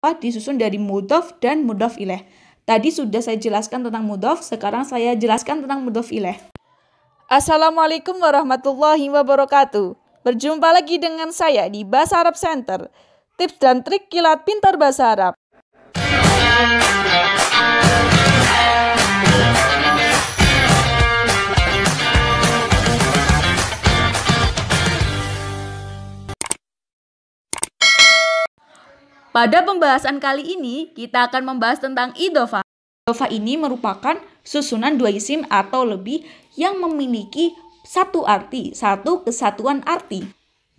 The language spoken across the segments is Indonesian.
disusun dari mudhof dan mudhof ilaih. Tadi sudah saya jelaskan tentang mudhof, sekarang saya jelaskan tentang mudhof ilaih. Assalamualaikum warahmatullahi wabarakatuh. Berjumpa lagi dengan saya di Bahasa Arab Center. Tips dan trik kilat pintar bahasa Arab. Pada pembahasan kali ini, kita akan membahas tentang idhofah. Idhofah ini merupakan susunan dua isim atau lebih yang memiliki satu arti, satu kesatuan arti.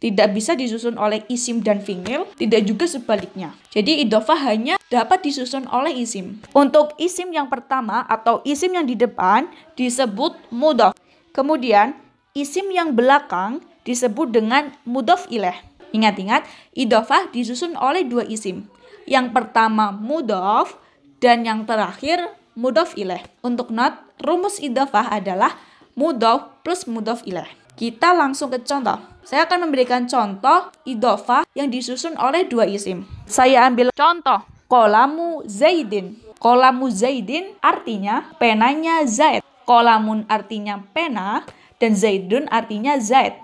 Tidak bisa disusun oleh isim dan fi'il, tidak juga sebaliknya. Jadi idhofah hanya dapat disusun oleh isim. Untuk isim yang pertama atau isim yang di depan disebut mudhof. Kemudian isim yang belakang disebut dengan mudhof ilaih. Ingat-ingat, idhofah disusun oleh dua isim. Yang pertama mudhof dan yang terakhir mudhof ilaih. Untuk not, rumus idhofah adalah mudhof plus mudhof ilaih. Kita langsung ke contoh. Saya akan memberikan contoh idhofah yang disusun oleh dua isim. Saya ambil contoh qalamu Zaidin. Qalamu Zaidin artinya penanya Zaid. Qalamun artinya pena dan Zaidun artinya Zaid.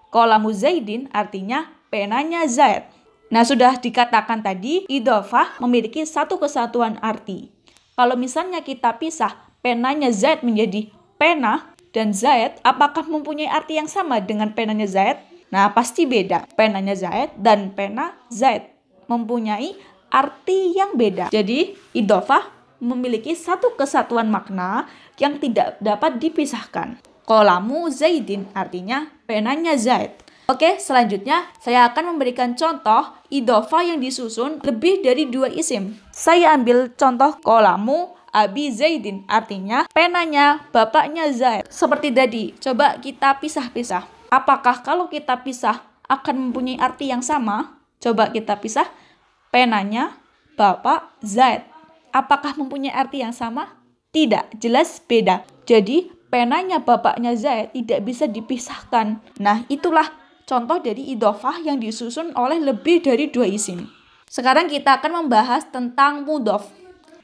Qalamu Zaidin artinya penanya Zaid. Nah, sudah dikatakan tadi, idhofah memiliki satu kesatuan arti. Kalau misalnya kita pisah penanya Zaid menjadi pena dan Zaid, apakah mempunyai arti yang sama dengan penanya Zaid? Nah, pasti beda. Penanya Zaid dan pena Zaid mempunyai arti yang beda. Jadi, idhofah memiliki satu kesatuan makna yang tidak dapat dipisahkan. Qalamu Zaidin artinya penanya Zaid. Oke, selanjutnya saya akan memberikan contoh idhofah yang disusun lebih dari dua isim. Saya ambil contoh qalamu Abi Zaidin, artinya penanya bapaknya Zaid. Seperti tadi, coba kita pisah-pisah. Apakah kalau kita pisah akan mempunyai arti yang sama? Coba kita pisah penanya bapak Zaid. Apakah mempunyai arti yang sama? Tidak, jelas beda. Jadi, penanya bapaknya Zaid tidak bisa dipisahkan. Nah, itulah contoh dari idhofah yang disusun oleh lebih dari dua isim. Sekarang kita akan membahas tentang mudhof.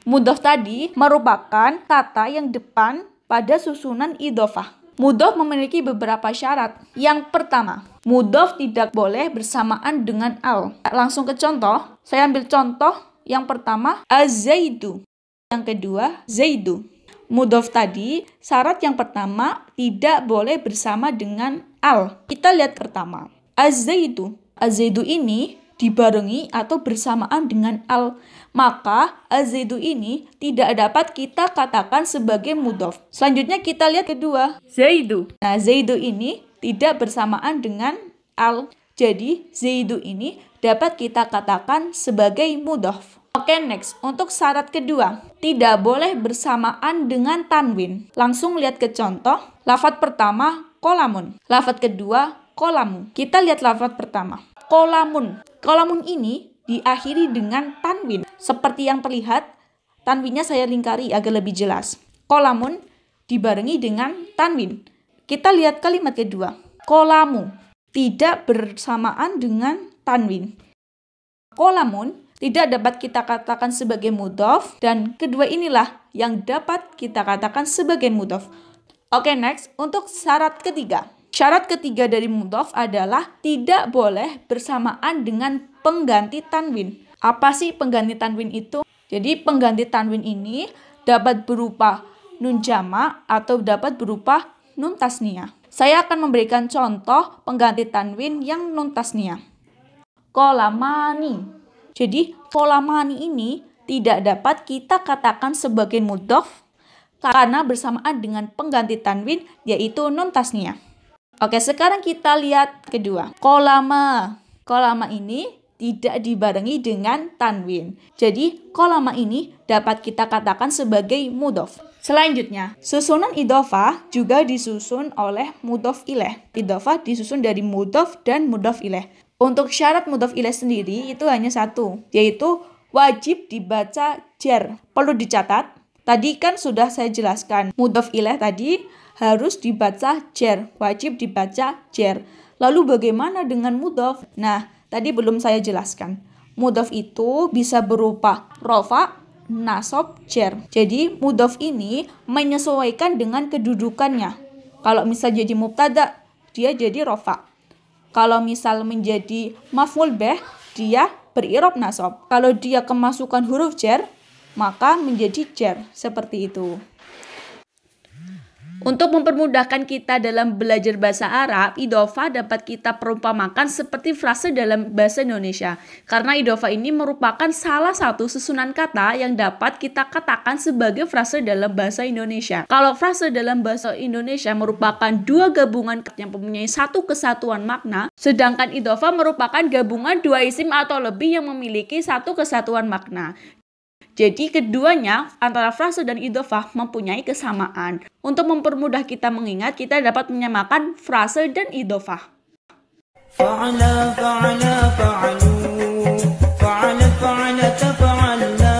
Mudhof tadi merupakan kata yang depan pada susunan idhofah. Mudhof memiliki beberapa syarat. Yang pertama, mudhof tidak boleh bersamaan dengan al. Langsung ke contoh. Saya ambil contoh yang pertama, az-zaidu. Yang kedua, zaidu. Mudhof tadi, syarat yang pertama tidak boleh bersama dengan al. Kita lihat pertama. Az-zaidu. Az-zaidu ini dibarengi atau bersamaan dengan al. Maka az-zaidu ini tidak dapat kita katakan sebagai mudhof. Selanjutnya kita lihat kedua. Zaidu. Nah, zaidu ini tidak bersamaan dengan al. Jadi, zaidu ini dapat kita katakan sebagai mudhof. Oke, next. Untuk syarat kedua, tidak boleh bersamaan dengan tanwin. Langsung lihat ke contoh. Lafadz pertama, qalamun. Lafadz kedua, qalamu. Kita lihat lafadz pertama. Qalamun. Qalamun ini diakhiri dengan tanwin. Seperti yang terlihat, tanwinnya saya lingkari agar lebih jelas. Qalamun dibarengi dengan tanwin. Kita lihat kalimat kedua. Qalamu. Tidak bersamaan dengan tanwin. Qalamun tidak dapat kita katakan sebagai mudhof, dan kedua inilah yang dapat kita katakan sebagai mudhof. Oke, next. Untuk syarat ketiga. Syarat ketiga dari mudhof adalah tidak boleh bersamaan dengan pengganti tanwin. Apa sih pengganti tanwin itu? Jadi pengganti tanwin ini dapat berupa nun jama' atau dapat berupa nun tasniyah. Saya akan memberikan contoh pengganti tanwin yang nun tasniyah. Qalamani. Jadi, qalamani ini tidak dapat kita katakan sebagai mudhof karena bersamaan dengan pengganti tanwin yaitu nun tasniyah. Oke, sekarang kita lihat kedua. Qalama. Qalama ini tidak dibarengi dengan tanwin. Jadi, qalama ini dapat kita katakan sebagai mudhof. Selanjutnya, susunan idhofah juga disusun oleh mudhof ilaih. Idhofah disusun dari mudhof dan mudhof ilaih. Untuk syarat mudhof ilaih sendiri itu hanya satu, yaitu wajib dibaca jar. Perlu dicatat, tadi kan sudah saya jelaskan, mudhof ilaih tadi harus dibaca jar, wajib dibaca jar. Lalu bagaimana dengan mudhof? Nah, tadi belum saya jelaskan. Mudhof itu bisa berupa rofa, nasab, jar. Jadi mudhof ini menyesuaikan dengan kedudukannya. Kalau misal jadi mubtada, dia jadi rofa. Kalau misal menjadi maf'ul bih, dia berirob nasab. Kalau dia kemasukan huruf jar, maka menjadi jar. Seperti itu. Untuk mempermudahkan kita dalam belajar bahasa Arab, idhofah dapat kita perumpamakan seperti frase dalam bahasa Indonesia. Karena idhofah ini merupakan salah satu susunan kata yang dapat kita katakan sebagai frase dalam bahasa Indonesia. Kalau frase dalam bahasa Indonesia merupakan dua gabungan yang mempunyai satu kesatuan makna, sedangkan idhofah merupakan gabungan dua isim atau lebih yang memiliki satu kesatuan makna. Jadi keduanya antara frase dan idhofah mempunyai kesamaan. Untuk mempermudah kita mengingat, kita dapat menyamakan frase dan idhofah. Fa'ala, fa'ala, fa'alu, fa'ala, fa'ala, tafa'alna,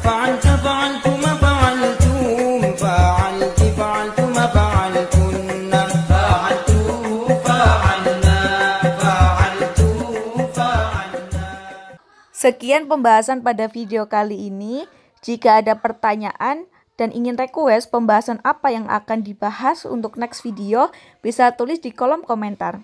fa'alta, fa'altuma, fa'altum, fa'alti, fa'altuma, fa'altunna, fa'altu, fa'alna, fa'altu, fa'alna. Sekian pembahasan pada video kali ini. Jika ada pertanyaan dan ingin request pembahasan apa yang akan dibahas untuk next video, bisa tulis di kolom komentar.